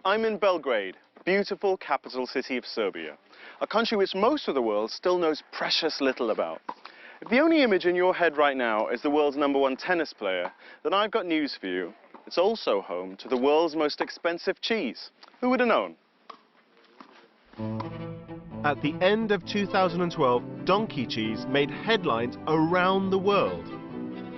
I'm in Belgrade, beautiful capital city of Serbia, a country which most of the world still knows precious little about. If the only image in your head right now is the world's #1 tennis player, then I've got news for you. It's also home to the world's most expensive cheese. Who would have known? At the end of 2012, donkey cheese made headlines around the world.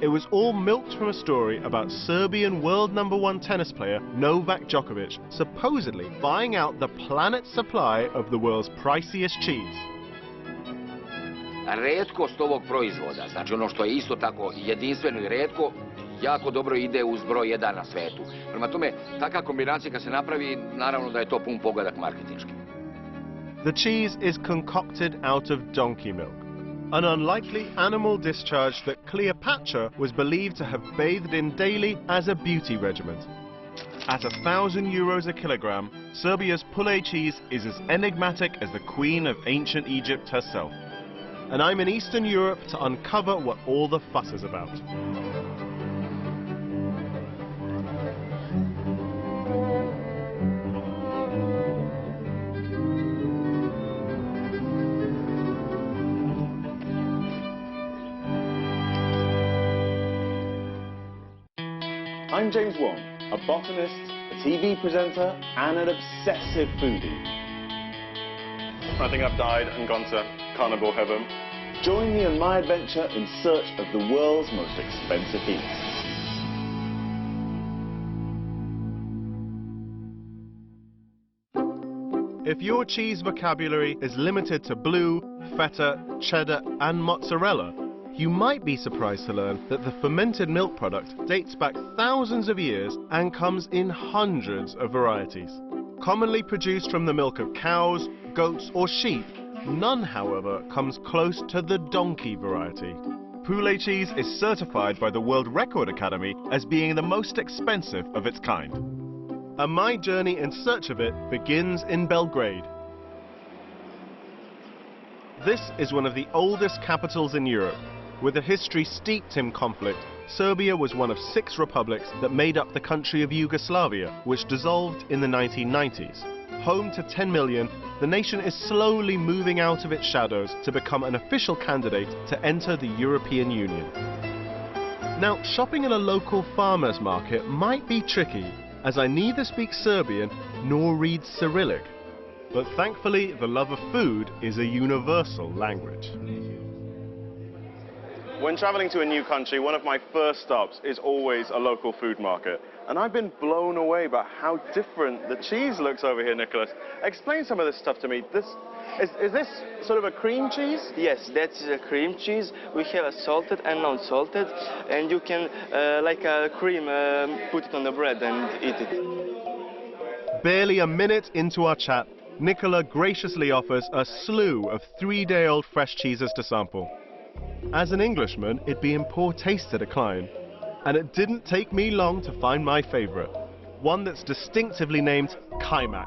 It was all milked from a story about Serbian world #1 tennis player Novak Djokovic supposedly buying out the planet's supply of the world's priciest cheese. Retkost ovog proizvoda, znači ono što je isto tako jedinstveno i retko, jako dobro ide uz broj 1 na svetu. Prema tome, taka kombinacija kad se napravi, naravno da je to pun pogodak marketinški. The cheese is concocted out of donkey milk, an unlikely animal discharge that Cleopatra was believed to have bathed in daily as a beauty regimen. At €1,000 a kilogram, Serbia's poulet cheese is as enigmatic as the queen of ancient Egypt herself. And I'm in Eastern Europe to uncover what all the fuss is about. I'm James Wong, a botanist, a TV presenter, and an obsessive foodie. I think I've died and gone to carnivore heaven. Join me on my adventure in search of the world's most expensive eats. If your cheese vocabulary is limited to blue, feta, cheddar, and mozzarella, you might be surprised to learn that the fermented milk product dates back thousands of years and comes in hundreds of varieties. Commonly produced from the milk of cows, goats, or sheep, none, however, comes close to the donkey variety. Poulet cheese is certified by the World Record Academy as being the most expensive of its kind. And my journey in search of it begins in Belgrade. This is one of the oldest capitals in Europe. With a history steeped in conflict, Serbia was one of 6 republics that made up the country of Yugoslavia, which dissolved in the 1990s. Home to 10 million, the nation is slowly moving out of its shadows to become an official candidate to enter the European Union. Now, shopping in a local farmer's market might be tricky, as I neither speak Serbian nor read Cyrillic. But thankfully, the love of food is a universal language. When traveling to a new country, one of my first stops is always a local food market. And I've been blown away by how different the cheese looks over here, Nicholas. Explain some of this stuff to me. Is this sort of a cream cheese? Yes, that's a cream cheese. We have a salted and non-salted, and you can, like a cream, put it on the bread and eat it. Barely a minute into our chat, Nicola graciously offers a slew of 3-day-old fresh cheeses to sample. As an Englishman, it'd be in poor taste to decline. And it didn't take me long to find my favourite, one that's distinctively named Kaimak.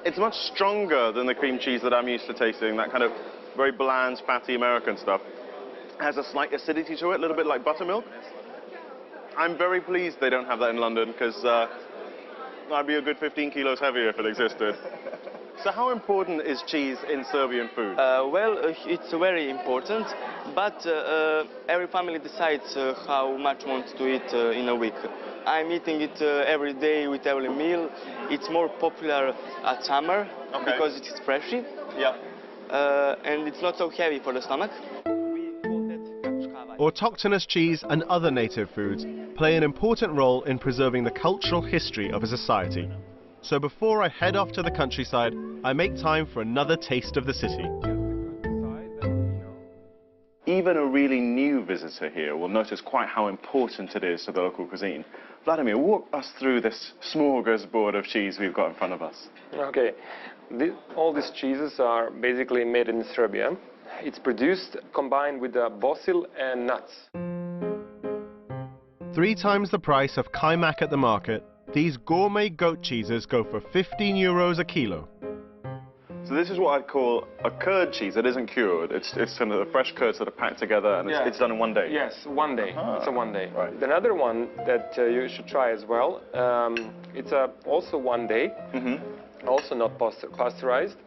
It's much stronger than the cream cheese that I'm used to tasting, that kind of very bland, fatty American stuff. It has a slight acidity to it, a little bit like buttermilk. I'm very pleased they don't have that in London, because I'd be a good 15 kilos heavier if it existed. So how important is cheese in Serbian food? It's very important, but every family decides how much wants to eat in a week. I'm eating it every day with every meal. It's more popular at summer because it's freshy. Yeah. And it's not so heavy for the stomach. Autochthonous cheese and other native foods play an important role in preserving the cultural history of a society. So before I head off to the countryside, I make time for another taste of the city. Even a really new visitor here will notice quite how important it is to the local cuisine. Vladimir, walk us through this smorgasbord of cheese we've got in front of us. Okay, all these cheeses are basically made in Serbia. It's produced combined with basil and nuts. 3 times the price of Kaimak at the market, these gourmet goat cheeses go for €15 a kilo. So this is what I'd call a curd cheese. It isn't cured. It's kind of the fresh curds that are packed together, and it's done in one day. Yes, one day. It's a one day. Right. Another one that you should try as well. It's also one day. Also not pasteurized.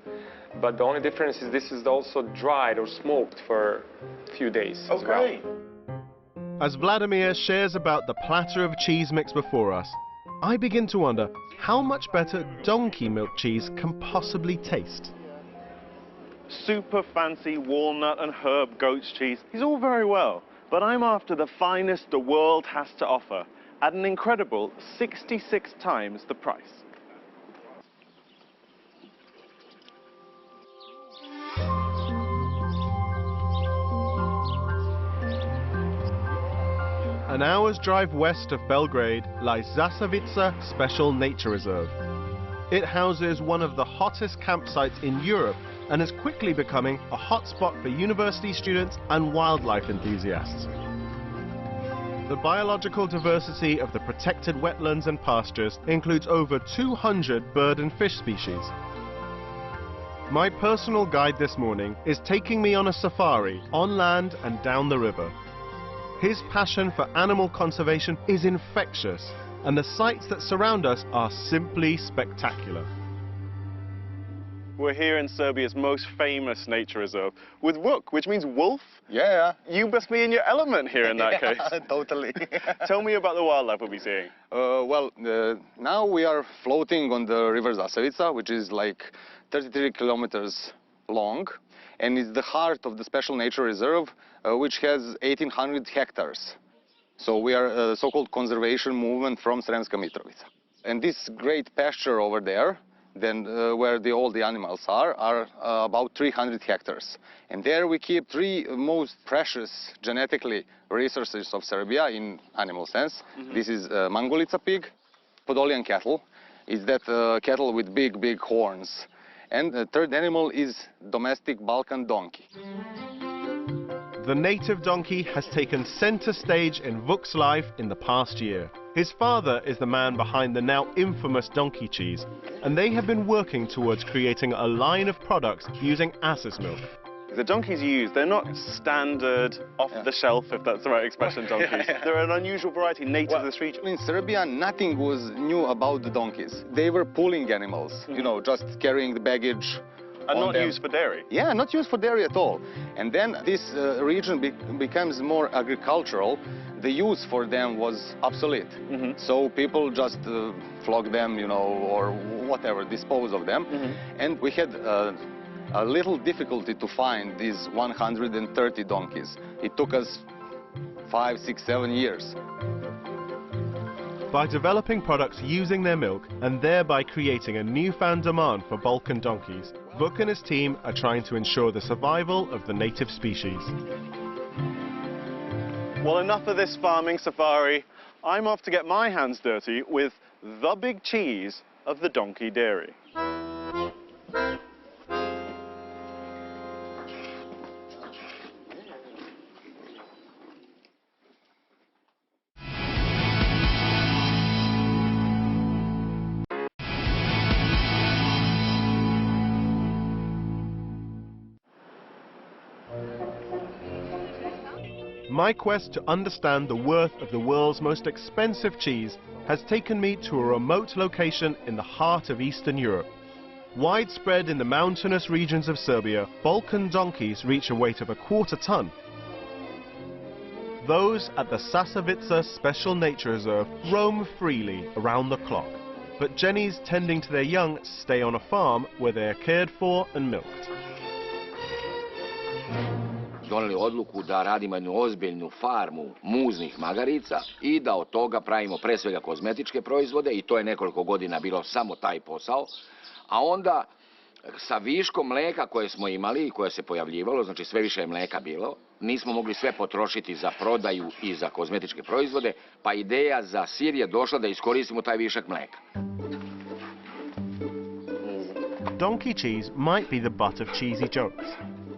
But the only difference is this is also dried or smoked for a few days as well. As Vladimir shares about the platter of cheese mix before us, I begin to wonder how much better donkey milk cheese can possibly taste. Super fancy walnut and herb goat's cheese is all very well, but I'm after the finest the world has to offer at an incredible 66 times the price. An hour's drive west of Belgrade lies Zasavica Special Nature Reserve. It houses one of the hottest campsites in Europe and is quickly becoming a hotspot for university students and wildlife enthusiasts. The biological diversity of the protected wetlands and pastures includes over 200 bird and fish species. My personal guide this morning is taking me on a safari on land and down the river. His passion for animal conservation is infectious, and the sights that surround us are simply spectacular. We're here in Serbia's most famous nature reserve with Vuk, which means wolf. Yeah. You must be in your element here in that case. Totally. Tell me about the wildlife we'll be seeing. Now we are floating on the river Zasavica, which is like 33 kilometers long, and it's the heart of the Special Nature Reserve, which has 1,800 hectares. So we are a so-called conservation movement from Sremska Mitrovica. And this great pasture over there, then where all the animals are about 300 hectares. And there we keep three most precious genetically resources of Serbia in animal sense. This is Mangolica pig, Podolian cattle, is that cattle with big horns. And the third animal is domestic Balkan donkey. The native donkey has taken center stage in Vuk's life in the past year. His father is the man behind the now infamous donkey cheese, and they have been working towards creating a line of products using ass's milk. The donkeys you use, they're not standard, off-the-shelf, if that's the right expression, donkeys. They're an unusual variety native to this region. In Serbia, nothing was new about the donkeys. They were pulling animals, you know, just carrying the baggage. And not used for dairy? Yeah, not used for dairy at all. And then this region becomes more agricultural. The use for them was obsolete. So people just flog them, you know, or whatever, dispose of them. And we had a little difficulty to find these 130 donkeys. It took us 5, 6, 7 years. By developing products using their milk and thereby creating a newfound demand for Balkan donkeys, Vuk and his team are trying to ensure the survival of the native species. Well, enough of this farming safari. I'm off to get my hands dirty with the big cheese of the donkey dairy. My quest to understand the worth of the world's most expensive cheese has taken me to a remote location in the heart of Eastern Europe. Widespread in the mountainous regions of Serbia, Balkan donkeys reach a weight of a quarter ton. Those at the Zasavica Special Nature Reserve roam freely around the clock, but jennies tending to their young stay on a farm where they are cared for and milked. Doneli odluku da radimo jednu ozbiljnu farmu muznih magarica i da od toga pravimo pre svega kozmetičke proizvode i to je nekoliko godina bilo samo taj posao, a onda sa viškom mleka koje smo imali i koje se pojavljivalo, znači sve više je mleka bilo, nismo mogli sve potrošiti za prodaju i za kozmetičke proizvode, pa ideja za sir je došla da iskoristimo taj višak mleka. Donkey cheese might be the butt of cheesy jokes,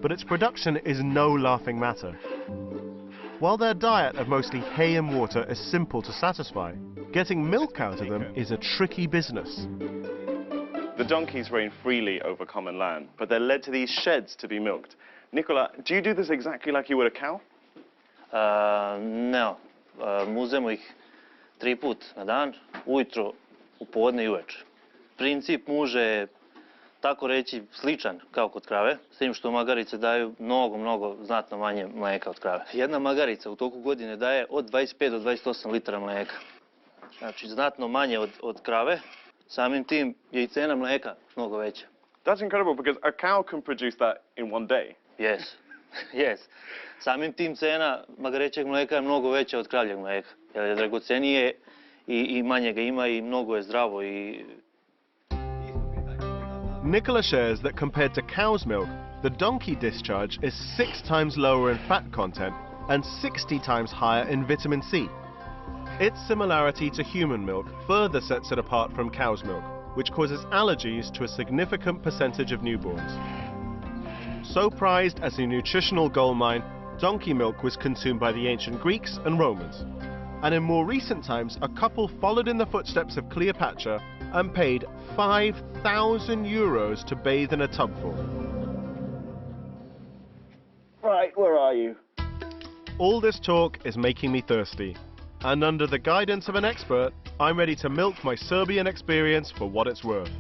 but its production is no laughing matter. While their diet of mostly hay and water is simple to satisfy, getting milk out of them is a tricky business. The donkeys reign freely over common land, but they're led to these sheds to be milked. Nicola, do you do this exactly like you would a cow? Ne, muzemo ih 3 put na dan, ujutro, u podne i uveče. Princip muže je, tako reći, sličan kao kod krave, s tim što magarice daju mnogo znatno manje mlijeka od krave. Jedna magarica u toku godine daje od 25 do 28 litara mlijeka. Znači, znatno manje od krave, samim tim je i cena mlijeka mnogo veća. That's incredible because a cow can produce that in one day. Yes, yes. Samim tim cena magarećeg mlijeka je mnogo veća od kravljeg mlijeka. Jer je dragocenije i manje ga ima i mnogo je zdravo i... Nicola shares that compared to cow's milk, the donkey discharge is 6 times lower in fat content and 60 times higher in vitamin C. Its similarity to human milk further sets it apart from cow's milk, which causes allergies to a significant percentage of newborns. So prized as a nutritional goldmine, donkey milk was consumed by the ancient Greeks and Romans. And in more recent times, a couple followed in the footsteps of Cleopatra and paid 5,000 euros to bathe in a tubful. Right, where are you? All this talk is making me thirsty. And under the guidance of an expert, I'm ready to milk my Serbian experience for what it's worth.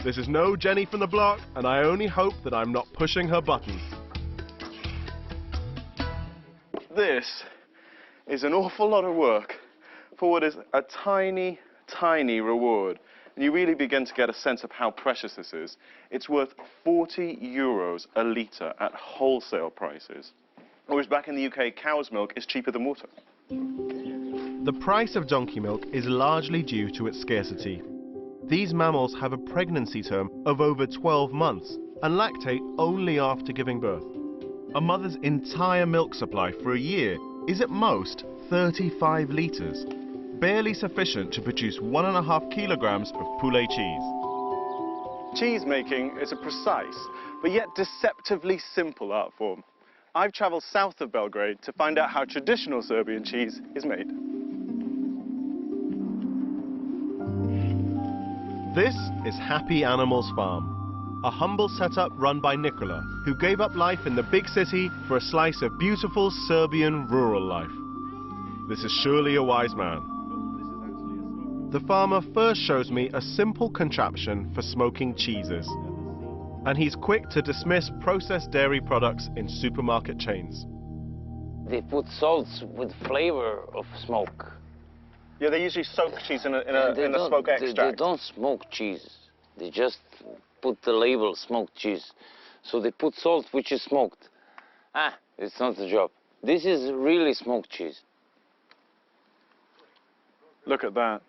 This is no Jenny from the block, and I only hope that I'm not pushing her buttons. This is an awful lot of work for what is a tiny, tiny reward. And you really begin to get a sense of how precious this is. It's worth 40 euros a litre at wholesale prices. Whereas back in the UK, cow's milk is cheaper than water. The price of donkey milk is largely due to its scarcity. These mammals have a pregnancy term of over 12 months and lactate only after giving birth. A mother's entire milk supply for a year is at most 35 litres, barely sufficient to produce 1.5 kilograms of poulet cheese. Cheese making is a precise, but yet deceptively simple art form. I've travelled south of Belgrade to find out how traditional Serbian cheese is made. This is Happy Animals Farm, a humble setup run by Nicola, who gave up life in the big city for a slice of beautiful Serbian rural life. This is surely a wise man. The farmer first shows me a simple contraption for smoking cheeses, and he's quick to dismiss processed dairy products in supermarket chains. They put salts with flavor of smoke. Yeah, they usually soak cheese in a smoke extract. They don't smoke cheese. They just put the label smoked cheese. So they put salt which is smoked. It's not the job. This is really smoked cheese. Look at that.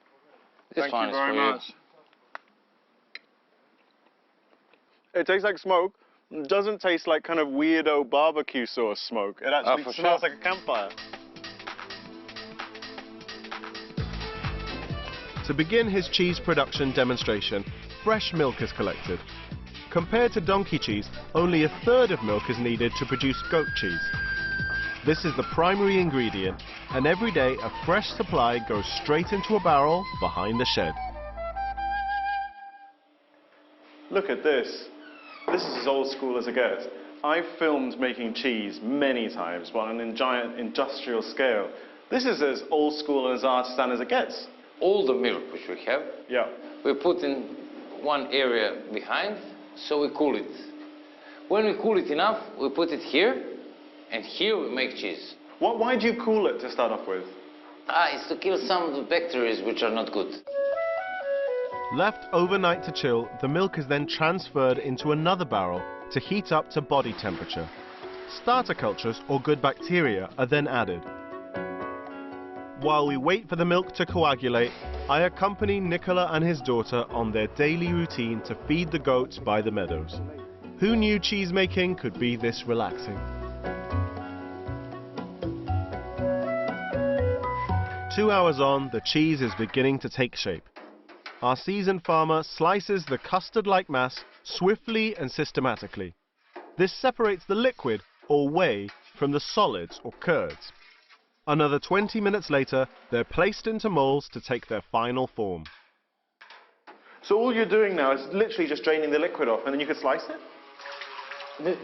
This Thank you very much. It tastes like smoke. It doesn't taste like kind of weirdo barbecue sauce smoke. It actually smells like a campfire. To begin his cheese production demonstration, fresh milk is collected. Compared to donkey cheese, only 1/3 of milk is needed to produce goat cheese. This is the primary ingredient, and every day a fresh supply goes straight into a barrel behind the shed. Look at this. This is as old school as it gets. I've filmed making cheese many times, but on a giant industrial scale. This is as old school and as artisan as it gets. All the milk which we have, Yeah. we put in one area behind, so we cool it. When we cool it enough, we put it here, and here we make cheese. Why do you cool it to start off with? It's to kill some of the bacteria which are not good. Left overnight to chill, the milk is then transferred into another barrel to heat up to body temperature. Starter cultures or good bacteria are then added. While we wait for the milk to coagulate, I accompany Nicola and his daughter on their daily routine to feed the goats by the meadows. Who knew cheese making could be this relaxing? 2 hours on, the cheese is beginning to take shape. Our seasoned farmer slices the custard-like mass swiftly and systematically. This separates the liquid, or whey, from the solids, or curds. Another 20 minutes later, they're placed into molds to take their final form. So all you're doing now is literally just draining the liquid off, and then you could slice it?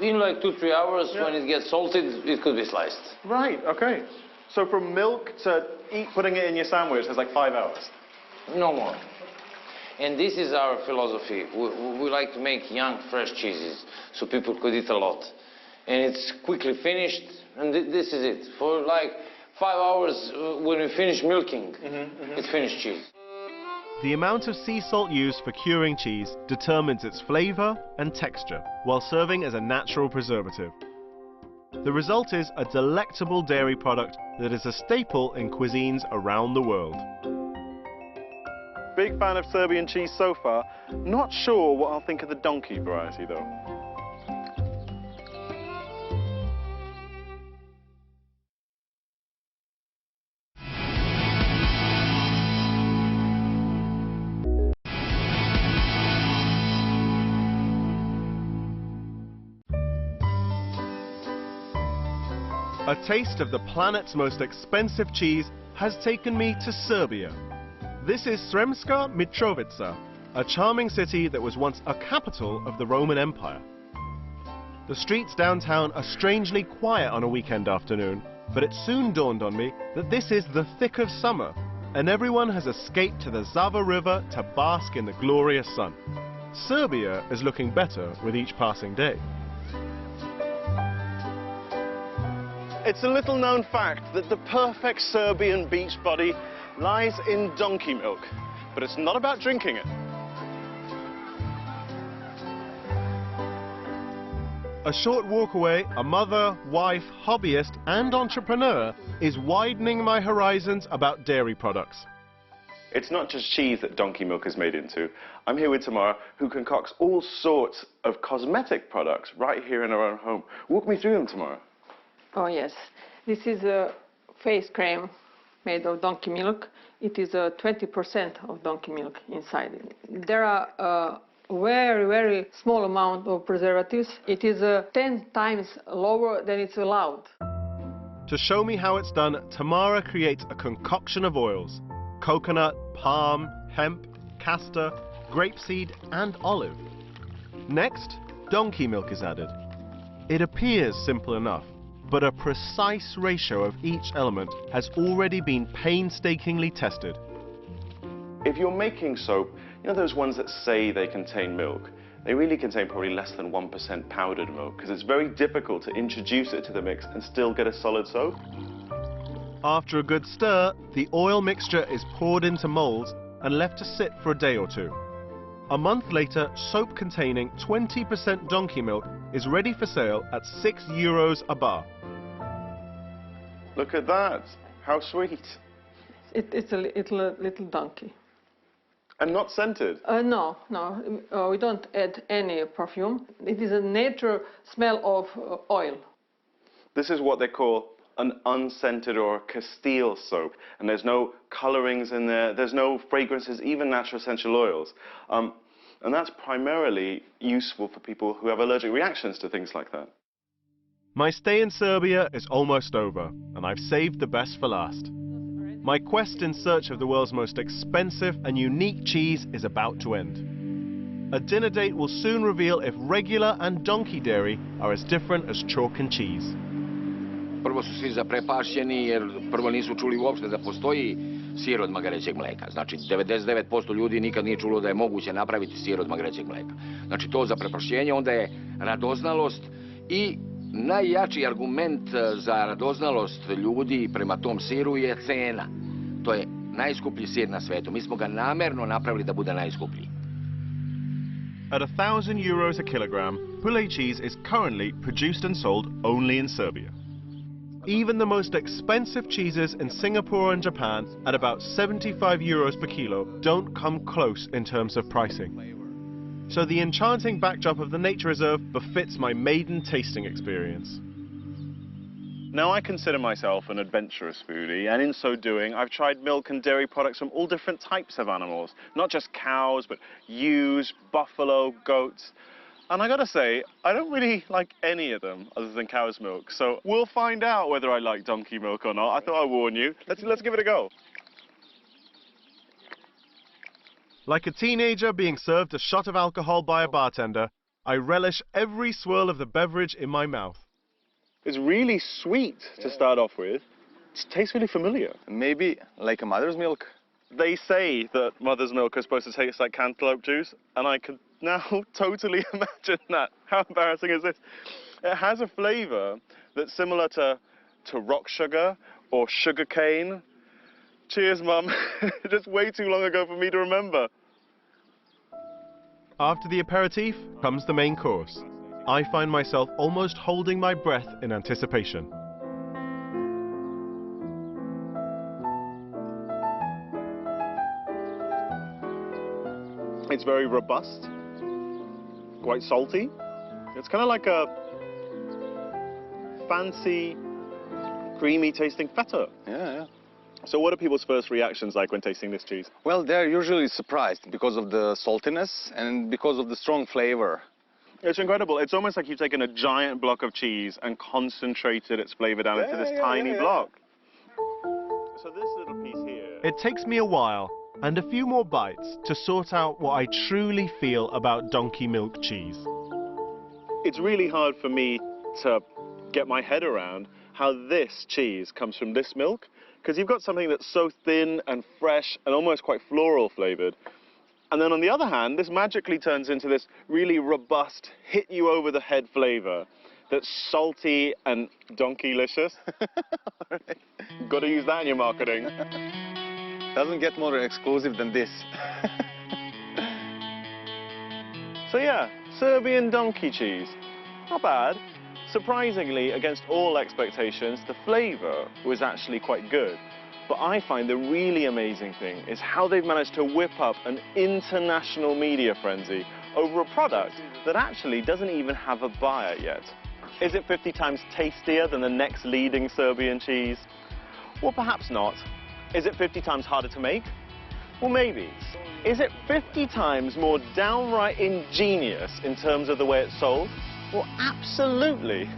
In like 2-3 hours, Yeah. when it gets salted, it could be sliced. Right, okay. So from milk to putting it in your sandwich, there's like 5 hours. No more. And this is our philosophy. We like to make young, fresh cheeses, so people could eat a lot. And it's quickly finished, and this is it. For like 5 hours, when we finish milking, it's finished cheese. The amount of sea salt used for curing cheese determines its flavor and texture, while serving as a natural preservative. The result is a delectable dairy product that is a staple in cuisines around the world. Big fan of Serbian cheese so far. Not sure what I'll think of the donkey variety though. A taste of the planet's most expensive cheese has taken me to Serbia. This is Sremska Mitrovica, a charming city that was once a capital of the Roman Empire. The streets downtown are strangely quiet on a weekend afternoon, but it soon dawned on me that this is the thick of summer, and everyone has escaped to the Zava River to bask in the glorious sun. Serbia is looking better with each passing day. It's a little known fact that the perfect Serbian beach body lies in donkey milk, but it's not about drinking it. A short walk away, a mother, wife, hobbyist and entrepreneur is widening my horizons about dairy products. It's not just cheese that donkey milk is made into. I'm here with Tamara, who concocts all sorts of cosmetic products right here in our own home. Walk me through them, Tamara. Oh yes, this is a face cream made of donkey milk. It is 20% of donkey milk inside it. There are a very small amount of preservatives. It is 10 times lower than it's allowed. To show me how it's done, Tamara creates a concoction of oils: coconut, palm, hemp, castor, grapeseed and olive. Next, donkey milk is added. It appears simple enough, but a precise ratio of each element has already been painstakingly tested. If you're making soap, you know those ones that say they contain milk? They really contain probably less than 1% powdered milk, because it's very difficult to introduce it to the mix and still get a solid soap. After a good stir, the oil mixture is poured into molds and left to sit for a day or two. A month later, soap containing 20% donkey milk is ready for sale at €6 a bar. Look at that. How sweet. It's a little donkey. And not scented. No, we don't add any perfume. It is a natural smell of oil. This is what they call an unscented or Castile soap. And there's no colorings in there, there's no fragrances, even natural essential oils. And that's primarily useful for people who have allergic reactions to things like that. My stay in Serbia is almost over, and I've saved the best for last. My quest in search of the world's most expensive and unique cheese is about to end. A dinner date will soon reveal if regular and donkey dairy are as different as chalk and cheese. Prvo su svi zaprepašćeni jer prvo nisu čuli uopšte da postoji sir od magarećeg mleka. Znači 99% ljudi nikad nije čulo da je moguće napraviti sir od magarećeg mleka. Znači to zaprepašćenje, onda je radoznalost i najjači argument za radoznalost ljudi prema tom siru je cena. To je najskuplji sir na svetu. Mi smo ga namerno napravili da bude najskuplji. At €1,000 a kilogram, poulet cheese is currently produced and sold only in Serbia. Even the most expensive cheeses in Singapore and Japan, at about €75 per kilo, don't come close in terms of pricing. So the enchanting backdrop of the nature reserve befits my maiden tasting experience. Now, I consider myself an adventurous foodie, and in so doing, I've tried milk and dairy products from all different types of animals. Not just cows, but ewes, buffalo, goats. And I gotta say, I don't really like any of them other than cow's milk. So we'll find out whether I like donkey milk or not. I thought I'd warn you. Let's give it a go. Like a teenager being served a shot of alcohol by a bartender, I relish every swirl of the beverage in my mouth. It's really sweet to start off with. It tastes really familiar. Maybe like a mother's milk. They say that mother's milk is supposed to taste like cantaloupe juice, and I can now totally imagine that. How embarrassing is this? It has a flavour that's similar to rock sugar or sugar cane. Cheers, Mum. Just way too long ago for me to remember. After the aperitif comes the main course. I find myself almost holding my breath in anticipation. It's very robust, quite salty. It's kind of like a fancy, creamy tasting feta. Yeah. So what are people's first reactions like when tasting this cheese? Well, they're usually surprised because of the saltiness and because of the strong flavor. It's incredible. It's almost like you've taken a giant block of cheese and concentrated its flavor down into this tiny block. So this little piece here... It takes me a while and a few more bites to sort out what I truly feel about donkey milk cheese. It's really hard for me to get my head around how this cheese comes from this milk, because you've got something that's so thin and fresh and almost quite floral flavored. And then on the other hand, this magically turns into this really robust, hit-you-over-the-head flavor that's salty and donkey-licious. Right. Got to use that in your marketing. Doesn't get more exclusive than this. So yeah, Serbian donkey cheese. Not bad. Surprisingly, against all expectations, the flavor was actually quite good. But I find the really amazing thing is how they've managed to whip up an international media frenzy over a product that actually doesn't even have a buyer yet. Is it 50 times tastier than the next leading Serbian cheese? Well, perhaps not. Is it 50 times harder to make? Well, maybe. Is it 50 times more downright ingenious in terms of the way it's sold? Well, absolutely.